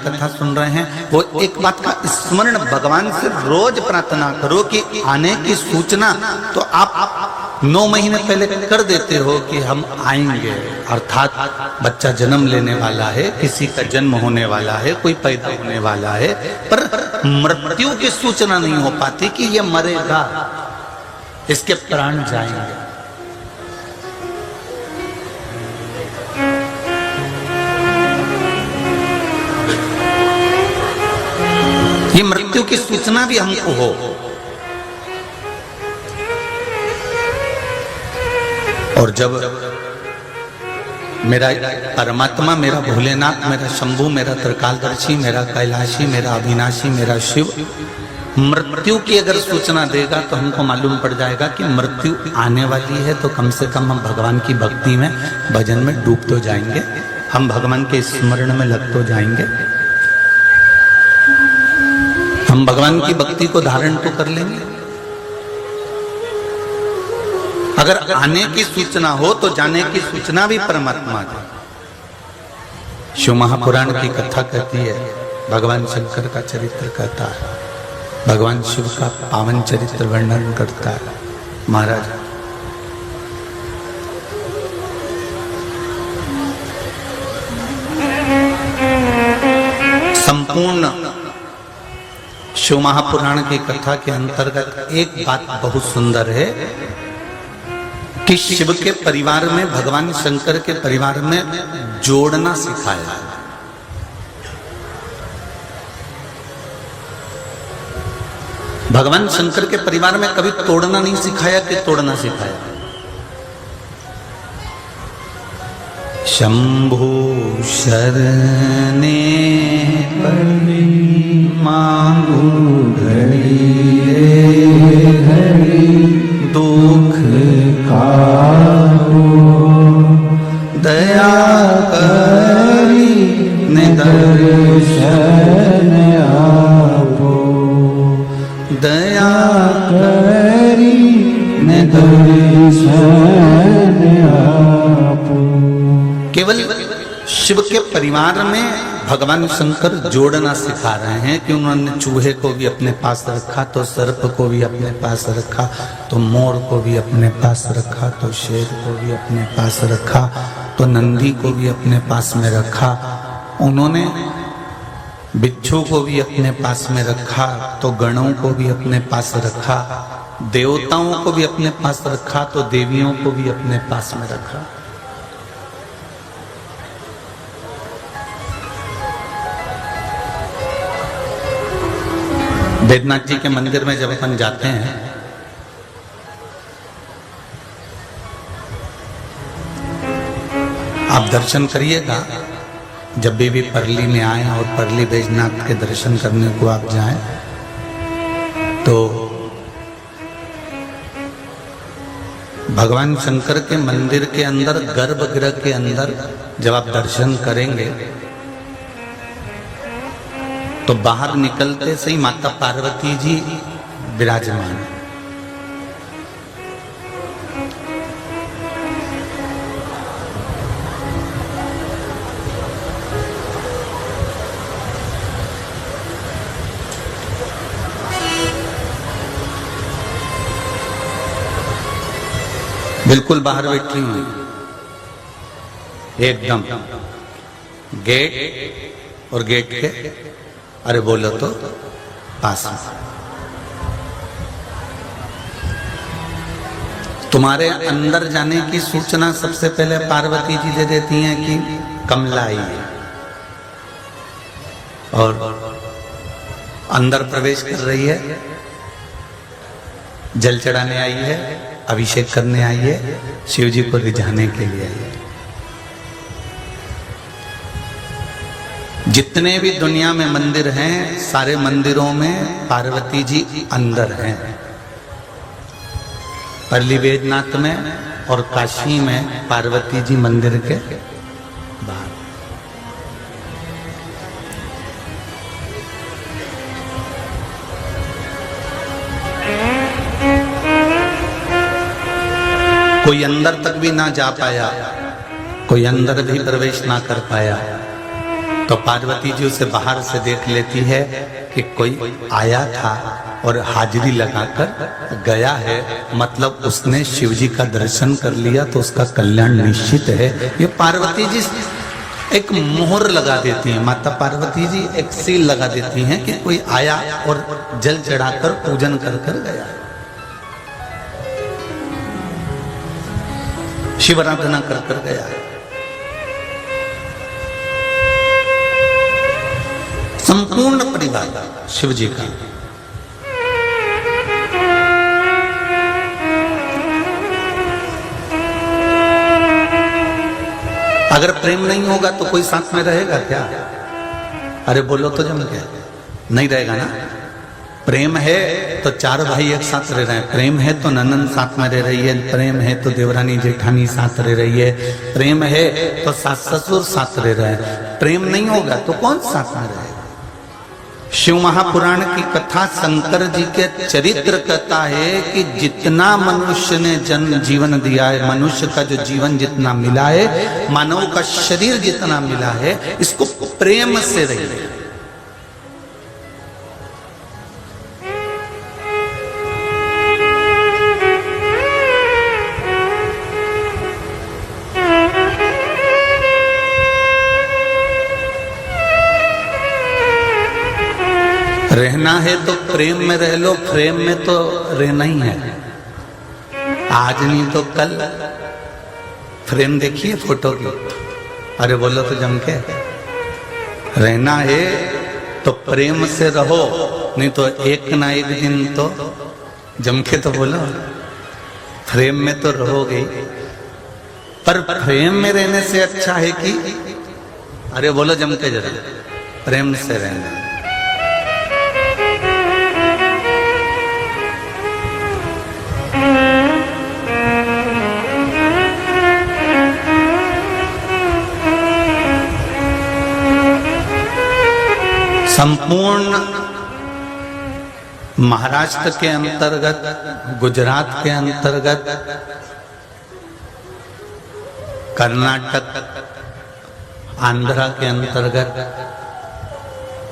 कथा सुन रहे हैं वो एक बात का स्मरण भगवान से रोज प्रार्थना करो कि आने की सूचना तो आप 9 महीने पहले कर देते हो कि हम आएंगे, अर्थात बच्चा जन्म लेने वाला है, किसी का जन्म होने वाला है, कोई पैदा होने वाला है, पर मृत्यु की सूचना नहीं हो पाती कि ये मरेगा, इसके प्राण जाएंगे। ये मृत्यु की सूचना भी हमको हो। और जब मेरा परमात्मा, मेरा भोलेनाथ, मेरा शंभू, मेरा त्रिकालदर्शी, मेरा कैलाशी, मेरा अविनाशी, मेरा शिव मृत्यु की अगर सूचना देगा तो हमको मालूम पड़ जाएगा कि मृत्यु आने वाली है, तो कम से कम हम भगवान की भक्ति में, भजन में डूब तो जाएंगे, हम भगवान के स्मरण में लग तो जाएंगे, हम भगवान की भक्ति को धारण तो कर लेंगे। अगर आने की सूचना हो तो जाने की सूचना भी परमात्मा दे। शिव महापुराण की कथा कहती है, भगवान शंकर का चरित्र कहता है, भगवान शिव का पावन चरित्र वर्णन करता है। महाराज संपूर्ण शिव महापुराण की कथा के अंतर्गत एक बात बहुत सुंदर है कि शिव के परिवार में, भगवान शंकर के परिवार में जोड़ना सिखाया। भगवान शंकर के परिवार में कभी तोड़ना नहीं सिखाया कि तोड़ना सिखाया। शंभु शरणे परि मांगू घड़ी घड़ी दुख काहू दया करी निदर्शन आपो दया करी निदर्शन आपो। केवल शिव के परिवार में भगवान शंकर जोड़ना सिखा रहे हैं कि उन्होंने चूहे को भी अपने पास रखा, तो सर्प को भी अपने पास रखा, तो मोर को भी अपने पास रखा, तो शेर को भी अपने पास रखा, तो नंदी को भी अपने पास में रखा, उन्होंने बिच्छू को भी अपने पास में रखा, तो गणों को भी अपने पास रखा, देवताओं को भी अपने पास रखा, तो देवियों को भी अपने पास में रखा। बैद्यनाथ जी के मंदिर में जब अपन जाते हैं आप दर्शन करिएगा, जब भी परली में आए और परली बैद्यनाथ के दर्शन करने को आप जाएं तो भगवान शंकर के मंदिर के अंदर, गर्भगृह के अंदर जब आप दर्शन करेंगे तो बाहर निकलते से ही माता पार्वती जी विराजमान। बिल्कुल बाहर बैठी हुई एकदम गेट और गेट के, अरे बोलो तो पास में। तुम्हारे अंदर जाने की सूचना सबसे पहले पार्वती जी दे देती हैं कि कमला आई है, और अंदर प्रवेश कर रही है, जल चढ़ाने आई है, अभिषेक करने आई है, शिव जी को रिझाने के लिए आई है। जितने भी दुनिया में मंदिर हैं, सारे मंदिरों में पार्वती जी अंदर हैं। परली बैद्यनाथ में और काशी में पार्वती जी मंदिर के बाहर। कोई अंदर तक भी ना जा पाया, कोई अंदर भी प्रवेश ना कर पाया, तो पार्वती जी उसे बाहर से देख लेती है कि कोई आया था और हाजिरी लगाकर गया है, मतलब उसने शिव जी का दर्शन कर लिया तो उसका कल्याण निश्चित है। ये पार्वती जी एक मोहर लगा देती हैं, माता पार्वती जी एक सील लगा देती हैं कि कोई आया और जल चढ़ाकर पूजन कर कर गया, शिव आराधना कर कर गया है। संपूर्ण परिवार शिव जी का। अगर प्रेम नहीं होगा तो कोई साथ में रहेगा क्या? अरे बोलो तो जम के नहीं रहेगा ना। प्रेम है तो चार भाई एक साथ रह रहे हैं, प्रेम है तो ननंद साथ में रह रही है, प्रेम है तो देवरानी जेठानी साथ रह रही है, प्रेम है तो सास ससुर साथ रह रहे हैं। प्रेम नहीं होगा तो कौन साथ में रहेगा? शिव महापुराण की कथा शंकर जी के चरित्र कहता है कि जितना मनुष्य ने जन्म जीवन दिया है, मनुष्य का जो जीवन जितना मिला है, मानव का शरीर जितना मिला है, इसको प्रेम से रहिए। रहना है तो प्रेम में रह लो, प्रेम में तो रहना ही है। आज नहीं तो कल। फ्रेम देखिए फोटो की, अरे बोलो तो जम के। रहना है तो प्रेम से रहो, नहीं तो एक ना एक दिन तो जम के तो बोलो। फ्रेम में तो रहोगे, पर प्रेम में रहने से अच्छा है कि, अरे बोलो जम के जरा, प्रेम से रहना। संपूर्ण महाराष्ट्र के अंतर्गत, गुजरात के अंतर्गत, कर्नाटक, आंध्रा के अंतर्गत,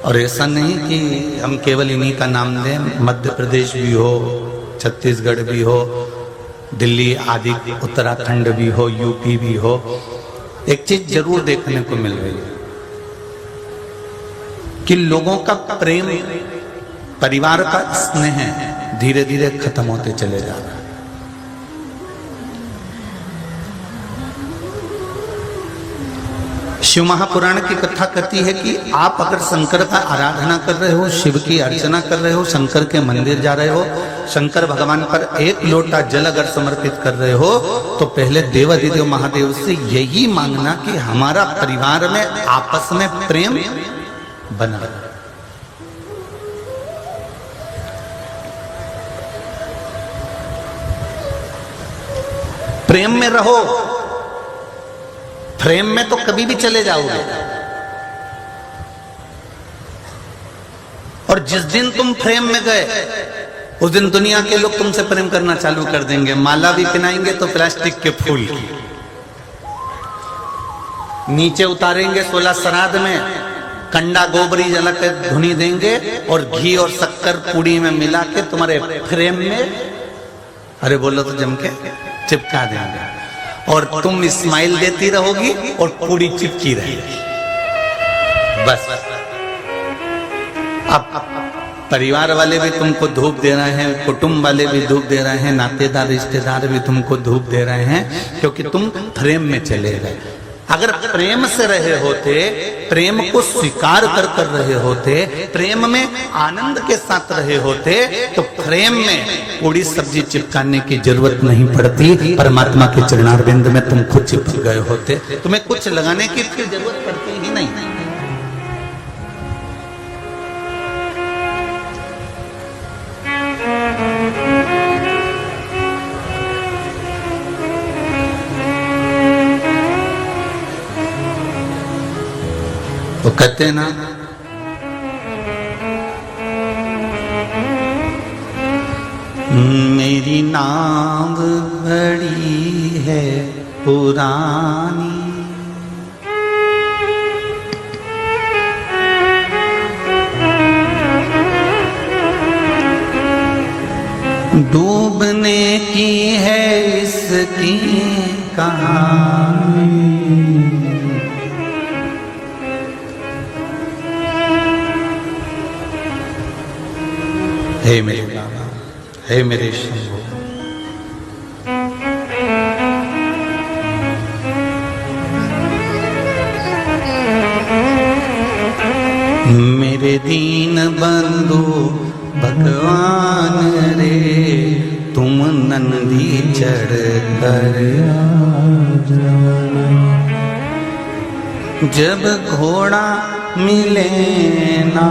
और ऐसा नहीं कि हम केवल इन्हीं का नाम दें, मध्य प्रदेश भी हो, छत्तीसगढ़ भी हो, दिल्ली आदि उत्तराखंड भी हो, यूपी भी हो, एक चीज जरूर देखने को मिल रही है कि लोगों का प्रेम, परिवार का स्नेह धीरे धीरे खत्म होते चले जा रहा है। शिव महापुराण की कथा कहती है कि आप अगर शंकर का आराधना कर रहे हो, शिव की अर्चना कर रहे हो, शंकर के मंदिर जा रहे हो, शंकर भगवान पर एक लोटा जल अगर समर्पित कर रहे हो, तो पहले देवाधिदेव महादेव से यही मांगना कि हमारा परिवार में आपस में प्रेम बना। प्रेम में रहो, प्रेम में तो कभी भी चले जाओगे। और जिस दिन तुम प्रेम में गए, उस दिन दुनिया के लोग तुमसे प्रेम करना चालू कर देंगे। माला भी पहनाएंगे तो प्लास्टिक के फूल की, नीचे उतारेंगे 16 श्राद्ध में, कंडा गोबरी जला के धुनी देंगे और घी और शक्कर पूड़ी में मिला के तुम्हारे फ्रेम में, अरे बोलो तो जम के, चिपका देंगे। और तुम स्माइल देती रहोगी और पूड़ी चिपकी रहेगी। बस अब परिवार वाले भी तुमको धूप दे रहे हैं, कुटुंब वाले भी धूप दे रहे हैं, नातेदार रिश्तेदार भी तुमको धूप दे रहे हैं, क्योंकि तुम प्रेम में चले गए। अगर प्रेम से रहे होते, प्रेम को स्वीकार कर कर रहे होते, प्रेम में आनंद के साथ रहे होते, तो प्रेम में पूरी सब्जी चिपकाने की जरूरत नहीं पड़ती। परमात्मा के चरणारविंद में तुम खुद चिपक गए होते, तुम्हें कुछ लगाने की फिर जरूरत पड़ती ही नहीं। तो कहते हैं ना, मेरी नाव बड़ी है पुरानी, डूबने की है इसकी कहानी, हे मेरे बाबा, हे मेरे शंभू, मेरे दीन बंधु भगवान रे, तुम नंदी चढ़ कर जब घोड़ा मिले ना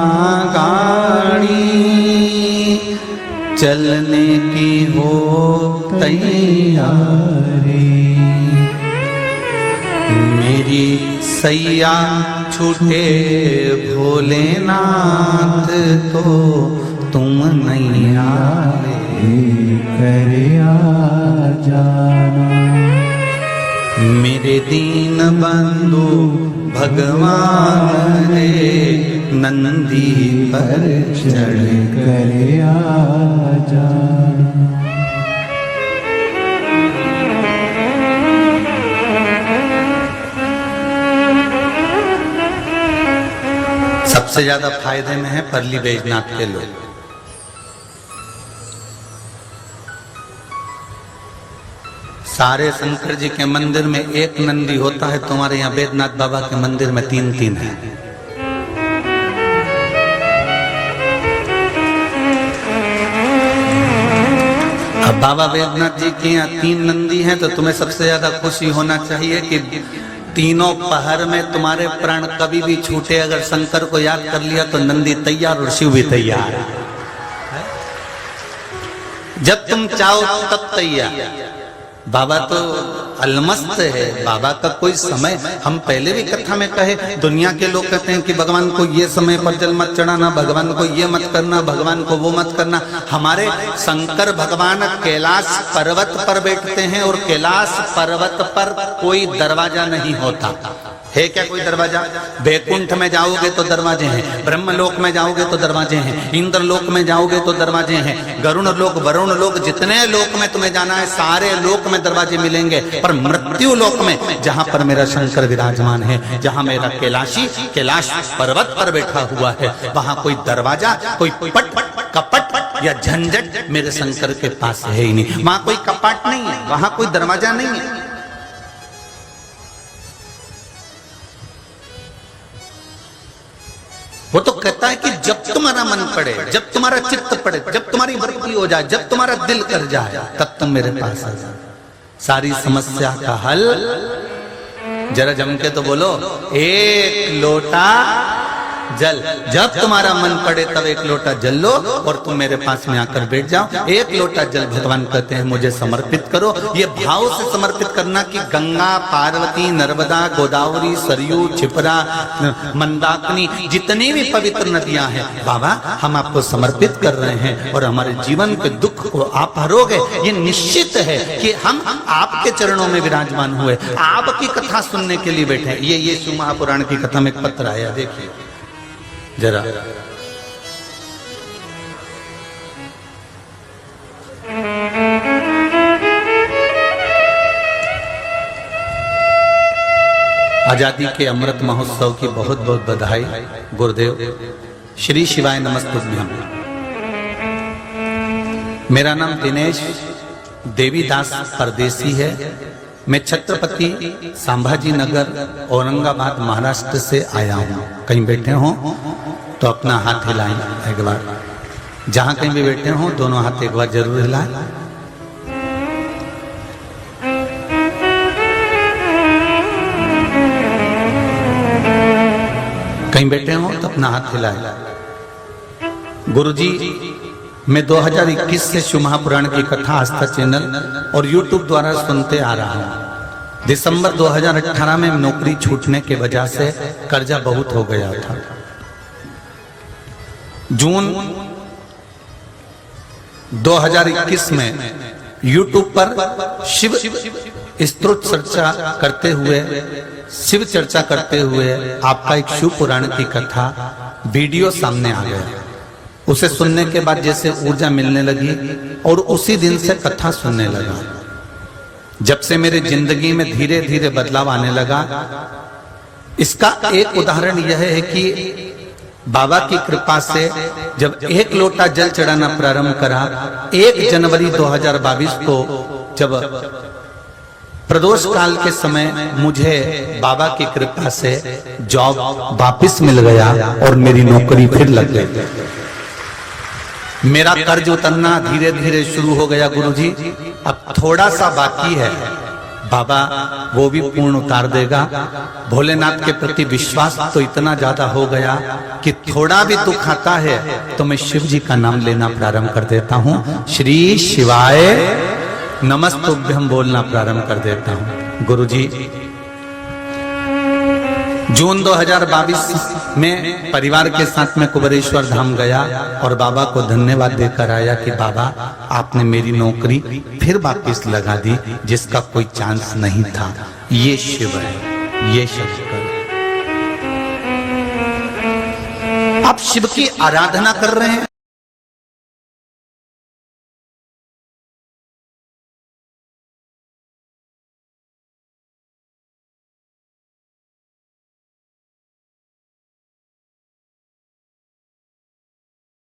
गाड़ी, चलने की हो तैयारी, मेरी सैया छूटे भोलेनाथ तो तुम नहीं आए कर आ जाना, मेरे दीन बंधु भगवान रे, नंदी पर चढ़ कर आ जाना। सबसे ज्यादा फायदे में है परली बैजनाथ के लोग। सारे शंकर जी के मंदिर में एक नंदी होता है, तुम्हारे यहाँ बैजनाथ बाबा के मंदिर में 3-3 है। अब बाबा बैजनाथ जी के यहाँ 3 नंदी हैं, तो तुम्हें सबसे ज्यादा खुशी होना चाहिए कि तीनों पहर में तुम्हारे प्राण कभी भी छूटे, अगर शंकर को याद कर लिया तो नंदी तैयार और शिव भी तैयार। जब तुम चाहो तब तैयार। बाबा तो अलमस्त है, बाबा का कोई समय, हम पहले भी कथा में कहे, दुनिया के लोग कहते हैं कि भगवान को ये समय पर जल मत चढ़ाना, भगवान को ये मत करना, भगवान को वो मत करना। हमारे शंकर भगवान कैलाश पर्वत पर बैठते हैं और कैलाश पर्वत पर कोई दरवाजा नहीं होता है। क्या कोई दरवाजा? बैकुंठ में जाओगे तो दरवाजे हैं, ब्रह्मलोक में जाओगे तो दरवाजे हैं, इंद्रलोक में जाओगे तो दरवाजे हैं, गरुण लोक, वरुण लोक, जितने लोक में तुम्हें जाना है सारे लोक में दरवाजे मिलेंगे। पर मृत्यु लोक में जहां पर मेरा शंकर विराजमान है, जहां मेरा कैलाशी कैलाश पर्वत पर बैठा हुआ है, वहां कोई दरवाजा, कोई पट कपट या झंझट मेरे शंकर के पास है ही नहीं। वहां कोई कपाट नहीं है, वहां कोई दरवाजा नहीं है। वो तो कहता है कि जब तुम्हारा मन पड़े, जब तुम्हारा चित्त पड़े, जब तुम्हारी वृत्ति हो जाए, जब तुम्हारा दिल कर जाए, तब तुम मेरे पास आ जाओ। सारी समस्या का हल जरा जम के तो बोलो, एक लोटा जल। जब तुम्हारा मन पड़े तब एक लोटा जल लो और तुम मेरे पास में आकर बैठ जाओ। एक लोटा जल भगवान कहते हैं मुझे समर्पित करो। ये भाव से समर्पित करना कि गंगा, पार्वती, नर्मदा, गोदावरी, सरयू, छिपरा, मंदाकिनी, जितनी भी पवित्र नदियां हैं बाबा हम आपको समर्पित कर रहे हैं और हमारे जीवन के दुख को आप हरोगे। ये निश्चित है कि हम आपके चरणों में विराजमान हुए, आपकी कथा सुनने के लिए बैठे। ये शिव महापुराण की कथा में एक पत्र आया, देखिए जरा। आजादी के अमृत महोत्सव की बहुत बहुत बधाई गुरुदेव। श्री शिवाय नमस्तुभ्यम। मेरा नाम दिनेश देवीदास परदेसी है। मैं छत्रपति संभाजी नगर औरंगाबाद महाराष्ट्र से आया हूँ। कहीं बैठे हो तो अपना हाथ हिलाएं एक बार। जहां कहीं भी बैठे हो दोनों हाथ एक बार जरूर हिलाएं। कहीं बैठे हो तो अपना हाथ हिलाएं। गुरुजी, मैं 2021 से शिव महापुराण की कथा आस्था चैनल और YouTube द्वारा सुनते आ रहा हूँ। दिसंबर 2018 में नौकरी छूटने के वजह से कर्जा बहुत हो गया था। जून 2021 में YouTube पर शिव स्तोत्र चर्चा करते हुए, शिव चर्चा करते हुए आपका एक शिव पुराण की कथा वीडियो सामने आ गया। उसे सुनने के बाद जैसे ऊर्जा मिलने लगी और उसी दिन से कथा सुनने लगा। जब से मेरी जिंदगी में धीरे धीरे बदलाव आने लगा। इसका एक उदाहरण यह है कि बाबा की कृपा से जब 1 लोटा जल चढ़ाना प्रारंभ करा, 1 जनवरी 2022 को जब प्रदोष काल के समय मुझे बाबा की कृपा से जॉब वापस मिल गया और मेरी नौकरी फिर लग गई। मेरा कर्ज उतरना धीरे धीरे शुरू हो गया। गुरुजी अब थोड़ा सा बाकी है, बाबा वो भी पूर्ण उतार देगा। भोलेनाथ के प्रति विश्वास तो इतना ज्यादा हो गया कि थोड़ा भी दुख आता है तो मैं शिव जी का नाम लेना प्रारंभ कर देता हूँ। श्री शिवाय नमस्तुभ्यम बोलना प्रारंभ कर देता हूँ। गुरुजी जून 2022 में परिवार के साथ में कुबेरेश्वर धाम गया और बाबा को धन्यवाद देकर आया कि बाबा आपने मेरी नौकरी फिर वापस लगा दी, जिसका कोई चांस नहीं था। ये शिव है, ये शंकर। आप शिव की आराधना कर रहे हैं।